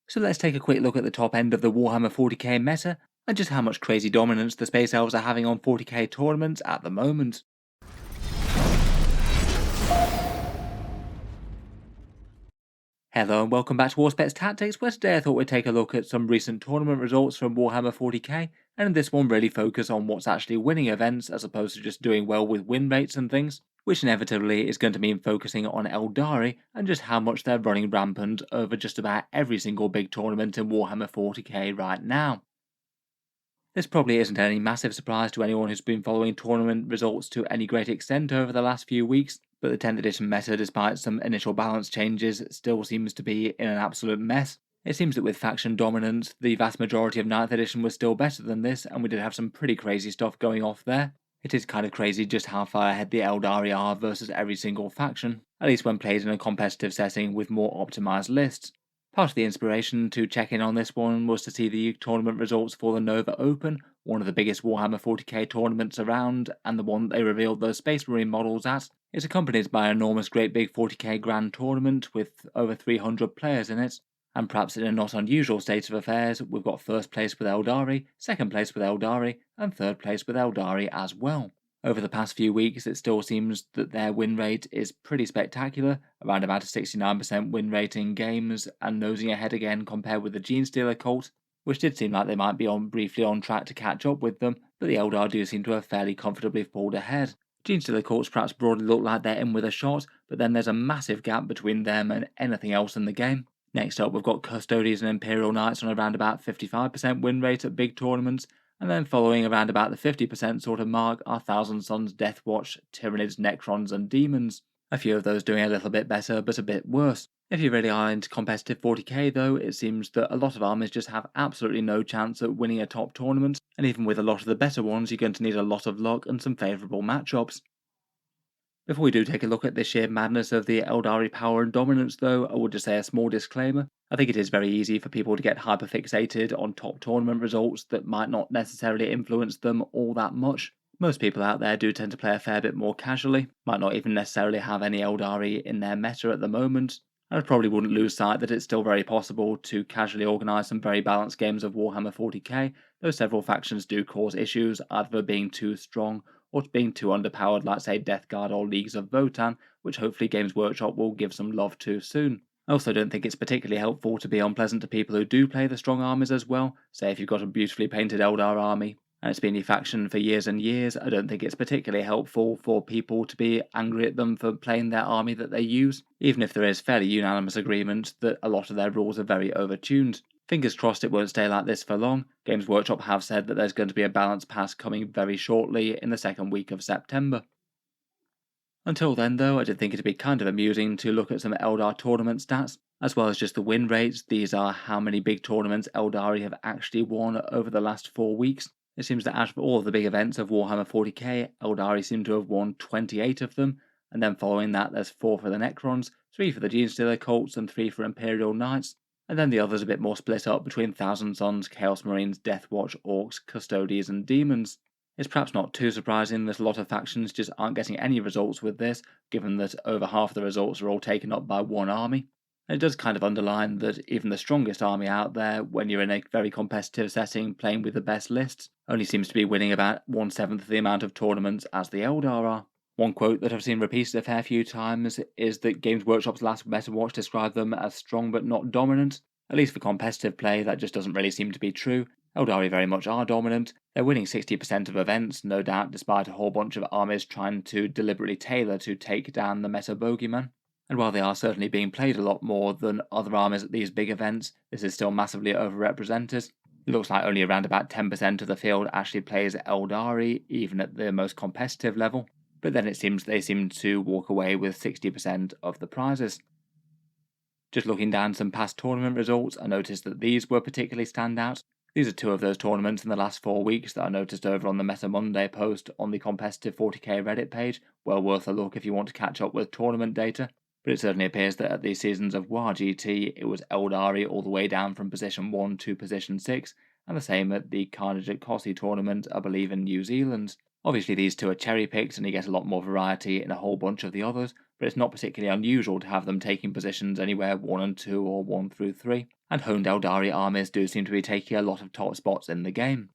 So let's take a quick look at the top end of the Warhammer 40k meta, and just how much crazy dominance the Space Elves are having on 40k tournaments at the moment. Hello and welcome back to Auspex Tactics, where today I thought we'd take a look at some recent tournament results from Warhammer 40k, and in this one really focus on what's actually winning events as opposed to just doing well with win rates and things, which inevitably is going to mean focusing on Aeldari and just how much they're running rampant over just about every single big tournament in Warhammer 40k right now. This probably isn't any massive surprise to anyone who's been following tournament results to any great extent over the last few weeks, but the 10th edition meta, despite some initial balance changes, still seems to be in an absolute mess. It seems that with faction dominance, the vast majority of 9th edition was still better than this, and we did have some pretty crazy stuff going off there. It is kind of crazy just how far ahead the Aeldari are versus every single faction, at least when played in a competitive setting with more optimised lists. Part of the inspiration to check in on this one was to see the tournament results for the Nova Open, one of the biggest Warhammer 40k tournaments around, and the one they revealed those Space Marine models at. It's accompanied by an enormous great big 40k grand tournament with over 300 players in it, and perhaps in a not unusual state of affairs, we've got first place with Aeldari, second place with Aeldari, and third place with Aeldari as well. Over the past few weeks, it still seems that their win rate is pretty spectacular, around about a 69% win rate in games, and nosing ahead again compared with the Genestealer cult, which did seem like they might be briefly on track to catch up with them, but the Eldar do seem to have fairly comfortably pulled ahead. Genestealer cults perhaps broadly look like they're in with a shot, but then there's a massive gap between them and anything else in the game. Next up, we've got Custodians and Imperial Knights on around about 55% win rate at big tournaments, and then following around about the 50% sort of mark are Thousand Sons, Deathwatch, Tyranids, Necrons, and Demons. A few of those doing a little bit better, but a bit worse. If you really are into competitive 40k though, it seems that a lot of armies just have absolutely no chance at winning a top tournament, and even with a lot of the better ones, you're going to need a lot of luck and some favourable matchups. Before we do take a look at the sheer madness of the Aeldari power and dominance though, I would just say a small disclaimer. I think it is very easy for people to get hyperfixated on top tournament results that might not necessarily influence them all that much. Most people out there do tend to play a fair bit more casually, might not even necessarily have any Aeldari in their meta at the moment, and I probably wouldn't lose sight that it's still very possible to casually organise some very balanced games of Warhammer 40k, though several factions do cause issues, either being too strong or being too underpowered like say Death Guard or Leagues of Votann, which hopefully Games Workshop will give some love to soon. I also don't think it's particularly helpful to be unpleasant to people who do play the strong armies as well. Say if you've got a beautifully painted Eldar army, and it's been your faction for years and years, I don't think it's particularly helpful for people to be angry at them for playing their army that they use, even if there is fairly unanimous agreement that a lot of their rules are very overtuned. Fingers crossed it won't stay like this for long. Games Workshop have said that there's going to be a balance pass coming very shortly in the second week of September. Until then though, I did think it'd be kind of amusing to look at some Eldar tournament stats, as well as just the win rates. These are how many big tournaments Eldari have actually won over the last 4 weeks. It seems that out of all of the big events of Warhammer 40k, Eldari seem to have won 28 of them, and then following that there's 4 for the Necrons, 3 for the Genestealer cults, and 3 for Imperial Knights, and then the others a bit more split up between Thousand Sons, Chaos Marines, Deathwatch, Orcs, Custodians, and Demons. It's perhaps not too surprising that a lot of factions just aren't getting any results with this, given that over half the results are all taken up by one army. And it does kind of underline that even the strongest army out there, when you're in a very competitive setting playing with the best lists, only seems to be winning about 1/7 the amount of tournaments as the Eldar are. One quote that I've seen repeated a fair few times is that Games Workshop's last Meta Watch described them as strong but not dominant. At least for competitive play, that just doesn't really seem to be true. Eldari very much are dominant. They're winning 60% of events, no doubt, despite a whole bunch of armies trying to deliberately tailor to take down the meta bogeyman. And while they are certainly being played a lot more than other armies at these big events, this is still massively overrepresented. It looks like only around about 10% of the field actually plays Aeldari, even at the most competitive level, but then it seems they seem to walk away with 60% of the prizes. Just looking down some past tournament results, I noticed that these were particularly standout. These are 2 of those tournaments in the last 4 weeks that I noticed over on the Meta Monday post on the competitive 40k Reddit page. Well worth a look if you want to catch up with tournament data. But it certainly appears that at these seasons of War GT, it was Eldari all the way down from position 1 to position 6, and the same at the Carnage at Cossey tournament, I believe in New Zealand. Obviously these 2 are cherry picked and you get a lot more variety in a whole bunch of the others, but it's not particularly unusual to have them taking positions anywhere 1 and 2 or 1 through 3. and honed Aeldari armies do seem to be taking a lot of top spots in the game.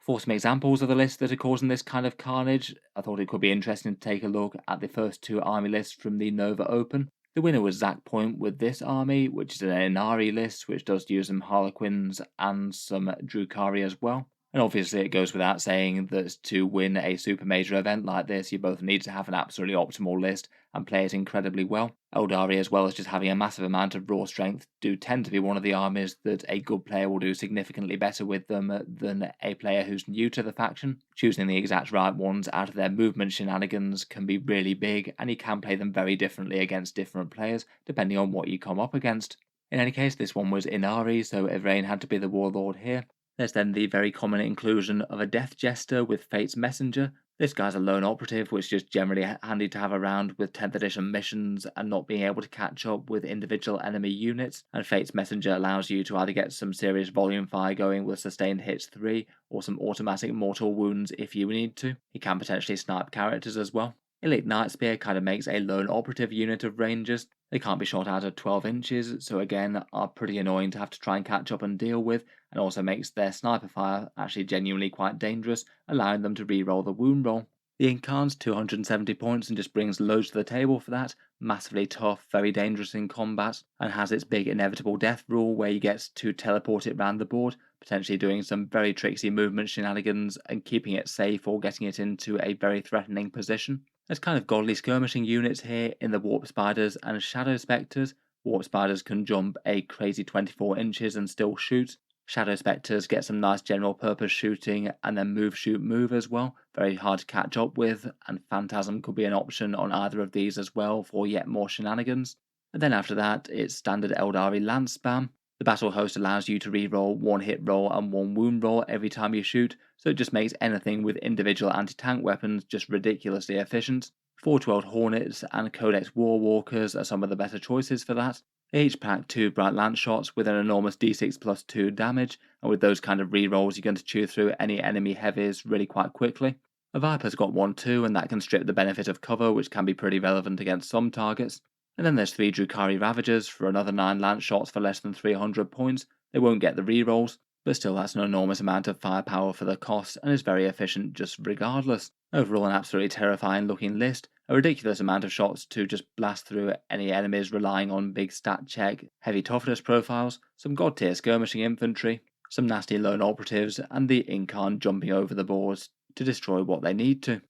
For some examples of the lists that are causing this kind of carnage, I thought it could be interesting to take a look at the first two army lists from the Nova Open. The winner was Zach Point with this army, which is an Aeldari list, which does use some Harlequins and some Drukhari as well. And obviously it goes without saying that to win a super major event like this, you both need to have an absolutely optimal list and play it incredibly well. Aeldari, as well as just having a massive amount of raw strength, do tend to be one of the armies that a good player will do significantly better with them than a player who's new to the faction. Choosing the exact right ones out of their movement shenanigans can be really big, and you can play them very differently against different players, depending on what you come up against. In any case, this one was Inari, so Ivrain had to be the warlord here. There's then the very common inclusion of a Death Jester with Fate's Messenger. This guy's a lone operative, which is just generally handy to have around with 10th edition missions and not being able to catch up with individual enemy units, and Fate's Messenger allows you to either get some serious volume fire going with sustained hits 3, or some automatic mortal wounds if you need to. He can potentially snipe characters as well. Elite Night Spear kind of makes a lone operative unit of rangers. They can't be shot out of 12 inches, so again are pretty annoying to have to try and catch up and deal with, and also makes their sniper fire actually genuinely quite dangerous, allowing them to re-roll the wound roll. The Incarn's 270 points and just brings loads to the table for that, massively tough, very dangerous in combat, and has its big inevitable death rule where you get to teleport it around the board, potentially doing some very tricksy movement shenanigans and keeping it safe or getting it into a very threatening position. There's kind of godly skirmishing units here in the Warp Spiders and Shadow Spectres. Warp Spiders can jump a crazy 24 inches and still shoot. Shadow Spectres get some nice general purpose shooting and then move, shoot, move as well. Very hard to catch up with, and Phantasm could be an option on either of these as well for yet more shenanigans. And then after that, it's standard Aeldari Lance spam. The Battle Host allows you to reroll 1 hit roll and 1 wound roll every time you shoot, so it just makes anything with individual anti-tank weapons just ridiculously efficient. 412 Hornets and Codex Warwalkers are some of the better choices for that. They each pack 2 bright lance shots with an enormous d6 plus 2 damage, and with those kind of rerolls you're going to chew through any enemy heavies really quite quickly. A Viper's got 1-2 and that can strip the benefit of cover, which can be pretty relevant against some targets. And then there's 3 Drukhari Ravagers for another 9 lance shots for less than 300 points. They won't get the rerolls, but still that's an enormous amount of firepower for the cost and is very efficient just regardless. Overall an absolutely terrifying looking list, a ridiculous amount of shots to just blast through any enemies relying on big stat check, heavy toughness profiles, some god tier skirmishing infantry, some nasty lone operatives, and the Incarn jumping over the boards to destroy what they need to.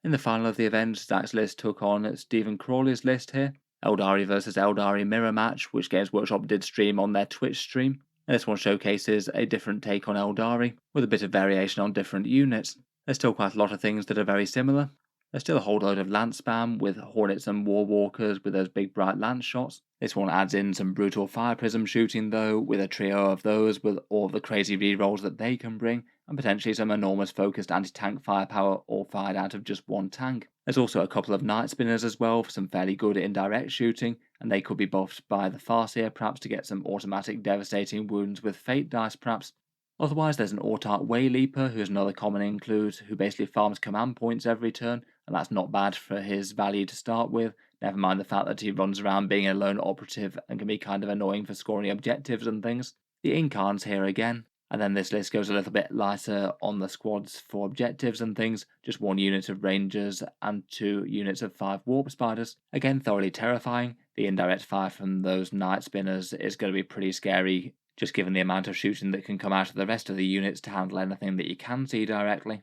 In the final of the event, Zach's list took on Stephen Crawley's list here, Aeldari vs Aeldari mirror match, which Games Workshop did stream on their Twitch stream. And this one showcases a different take on Aeldari, with a bit of variation on different units. There's still quite a lot of things that are very similar. There's still a whole load of lance spam with Hornets and Warwalkers with those big bright lance shots. This one adds in some brutal fire prism shooting though, with a trio of those with all the crazy rerolls that they can bring, and potentially some enormous focused anti-tank firepower all fired out of just one tank. There's also a couple of Night Spinners as well for some fairly good indirect shooting, and they could be buffed by the Farseer perhaps to get some automatic devastating wounds with Fate dice perhaps. Otherwise there's an Autarch Wayleaper, who's another common include, who basically farms command points every turn, and that's not bad for his value to start with, never mind the fact that he runs around being a lone operative and can be kind of annoying for scoring objectives and things. The Incarn's here again, and then this list goes a little bit lighter on the squads for objectives and things, just 1 unit of Rangers and 2 units of 5 Warp Spiders. Again, thoroughly terrifying. The indirect fire from those Night Spinners is going to be pretty scary, just given the amount of shooting that can come out of the rest of the units to handle anything that you can see directly.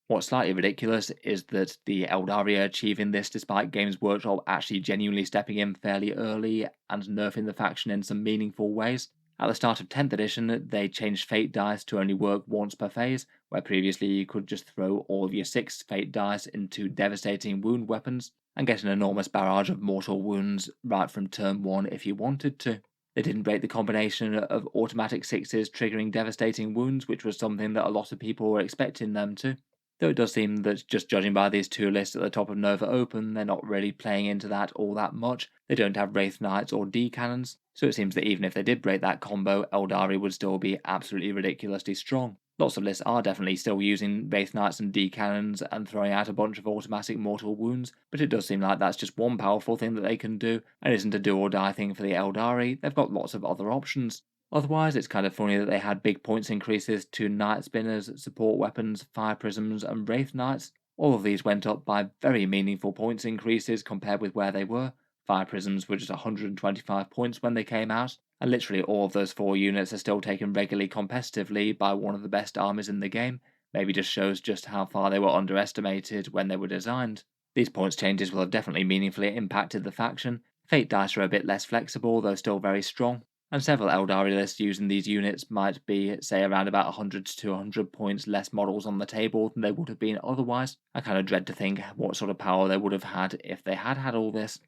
What's slightly ridiculous is that the Aeldari are achieving this despite Games Workshop actually genuinely stepping in fairly early and nerfing the faction in some meaningful ways. At the start of 10th edition, they changed Fate dice to only work once per phase, where previously you could just throw all of your 6 Fate dice into devastating wound weapons and get an enormous barrage of mortal wounds right from turn 1 if you wanted to. They didn't break the combination of automatic 6s triggering devastating wounds, which was something that a lot of people were expecting them to. Though it does seem that just judging by these 2 lists at the top of Nova Open, they're not really playing into that all that much. They don't have Wraith Knights or D-Cannons, so it seems that even if they did break that combo, Aeldari would still be absolutely ridiculously strong. Lots of lists are definitely still using Wraith Knights and D cannons and throwing out a bunch of automatic mortal wounds, but it does seem like that's just one powerful thing that they can do, and isn't a do or die thing for the Aeldari. They've got lots of other options. Otherwise, it's kind of funny that they had big points increases to Night Spinners, support weapons, Fire Prisms, and Wraith Knights. All of these went up by very meaningful points increases compared with where they were. Fire Prisms were just 125 points when they came out, and literally all of those 4 units are still taken regularly competitively by one of the best armies in the game. Maybe just shows just how far they were underestimated when they were designed. These points changes will have definitely meaningfully impacted the faction. Fate dice are a bit less flexible, though still very strong, and several Aeldari lists using these units might be, say, around about 100 to 200 points less models on the table than they would have been otherwise. I kind of dread to think what sort of power they would have had if they had had all this.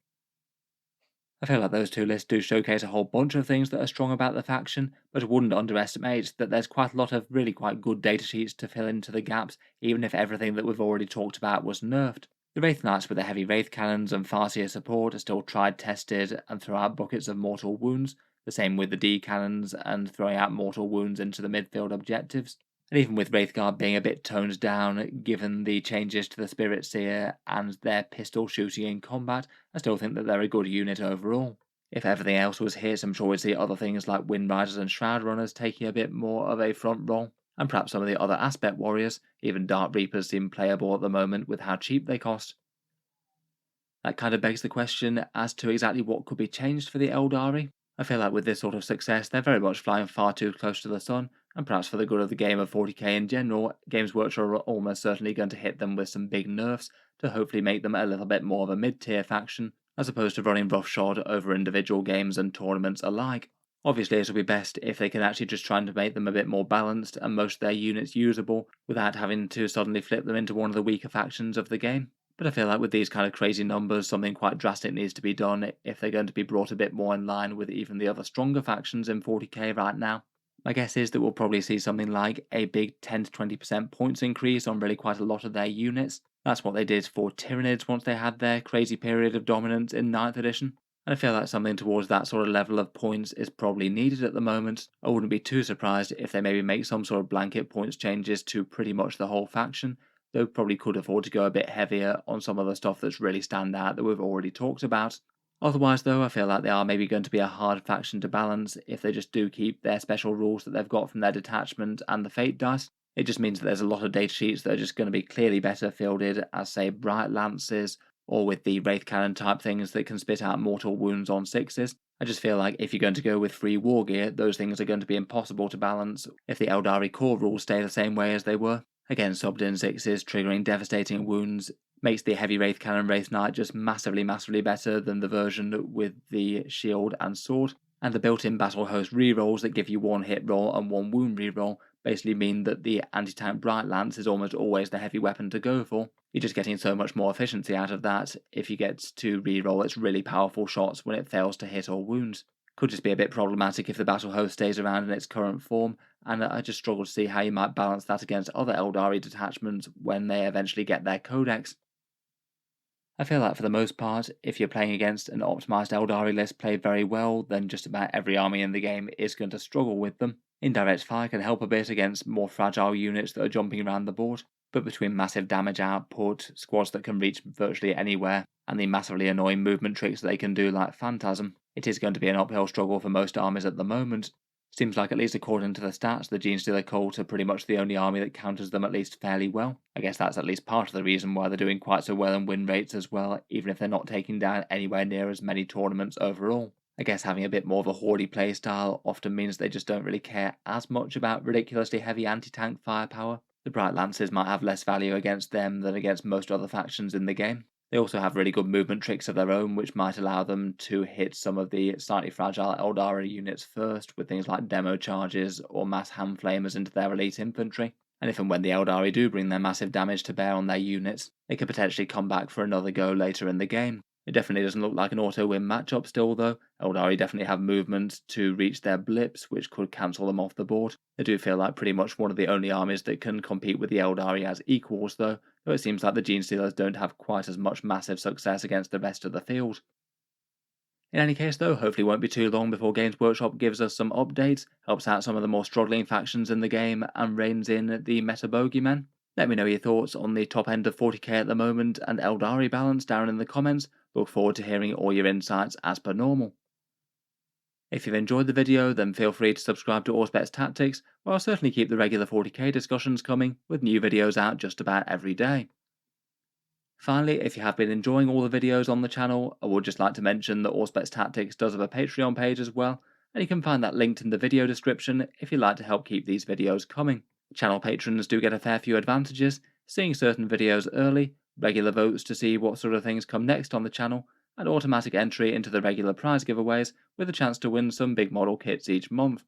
I feel like those two lists do showcase a whole bunch of things that are strong about the faction, but I wouldn't underestimate that there's quite a lot of really quite good data sheets to fill into the gaps, even if everything that we've already talked about was nerfed. The Wraith Knights with the heavy Wraith Cannons and Farseer support are still tried, tested, and throw out buckets of mortal wounds. The same with the D cannons and throwing out mortal wounds into the midfield objectives. And even with Wraithguard being a bit toned down, given the changes to the Spirit Seer and their pistol shooting in combat, I still think that they're a good unit overall. If everything else was hit, I'm sure we'd see other things like Wind Riders and Shroud Runners taking a bit more of a front role, and perhaps some of the other Aspect Warriors. Even Dark Reapers seem playable at the moment with how cheap they cost. That kind of begs the question as to exactly what could be changed for the Aeldari. I feel like with this sort of success, they're very much flying far too close to the sun, and perhaps for the good of the game of 40k in general, Games Workshop are almost certainly going to hit them with some big nerfs to hopefully make them a little bit more of a mid-tier faction, as opposed to running roughshod over individual games and tournaments alike. Obviously, it'll be best if they can actually just try to make them a bit more balanced and most of their units usable without having to suddenly flip them into one of the weaker factions of the game. But I feel like with these kind of crazy numbers, something quite drastic needs to be done if they're going to be brought a bit more in line with even the other stronger factions in 40k right now. My guess is that we'll probably see something like a big 10 to 20% points increase on really quite a lot of their units. That's what they did for Tyranids once they had their crazy period of dominance in 9th edition. And I feel like something towards that sort of level of points is probably needed at the moment. I wouldn't be too surprised if they maybe make some sort of blanket points changes to pretty much the whole faction. They probably could afford to go a bit heavier on some of the stuff that's really stand out that we've already talked about. Otherwise, though, I feel like they are maybe going to be a hard faction to balance if they just do keep their special rules that they've got from their detachment and the fate dice. It just means that there's a lot of data sheets that are just going to be clearly better fielded as, say, Bright Lances, or with the Wraith Cannon type things that can spit out mortal wounds on 6s. I just feel like if you're going to go with free war gear, those things are going to be impossible to balance if the Aeldari core rules stay the same way as they were. Again, subbed in 6s, triggering devastating wounds, makes the heavy Wraith Cannon Wraith Knight just massively better than the version with the shield and sword. And the built-in battle host rerolls that give you 1 hit roll and 1 wound reroll basically mean that the anti-tank Bright Lance is almost always the heavy weapon to go for. You're just getting so much more efficiency out of that if you get to reroll its really powerful shots when it fails to hit or wound. Could just be a bit problematic if the battle host stays around in its current form, and I just struggle to see how you might balance that against other Aeldari detachments when they eventually get their codex. I feel like for the most part, if you're playing against an optimized Aeldari list played very well, then just about every army in the game is going to struggle with them. Indirect fire can help a bit against more fragile units that are jumping around the board, but between massive damage output, squads that can reach virtually anywhere, and the massively annoying movement tricks that they can do like Phantasm, it is going to be an uphill struggle for most armies at the moment. Seems like, at least according to the stats, the Genestealer Cult are pretty much the only army that counters them at least fairly well. I guess that's at least part of the reason why they're doing quite so well in win rates as well, even if they're not taking down anywhere near as many tournaments overall. I guess having a bit more of a hoardy playstyle often means they just don't really care as much about ridiculously heavy anti-tank firepower. The Bright Lances might have less value against them than against most other factions in the game. They also have really good movement tricks of their own, which might allow them to hit some of the slightly fragile Aeldari units first with things like demo charges or mass hand flamers into their elite infantry. And if and when the Aeldari do bring their massive damage to bear on their units, they could potentially come back for another go later in the game. It definitely doesn't look like an auto-win matchup still though. Aeldari definitely have movement to reach their blips, which could cancel them off the board. They do feel like pretty much one of the only armies that can compete with the Aeldari as equals though it seems like the Genestealers don't have quite as much massive success against the rest of the field. In any case though, hopefully it won't be too long before Games Workshop gives us some updates, helps out some of the more struggling factions in the game, and reins in the meta bogeymen. Let me know your thoughts on the top end of 40k at the moment and Aeldari balance down in the comments. Look forward to hearing all your insights as per normal. If you've enjoyed the video, then feel free to subscribe to Auspex Tactics, where I'll certainly keep the regular 40k discussions coming, with new videos out just about every day. Finally, if you have been enjoying all the videos on the channel, I would just like to mention that Auspex Tactics does have a Patreon page as well, and you can find that linked in the video description if you'd like to help keep these videos coming. Channel patrons do get a fair few advantages, seeing certain videos early, regular votes to see what sort of things come next on the channel, and automatic entry into the regular prize giveaways with a chance to win some big model kits each month.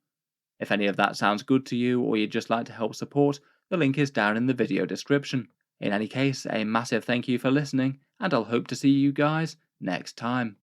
If any of that sounds good to you or you'd just like to help support, the link is down in the video description. In any case, a massive thank you for listening, and I'll hope to see you guys next time.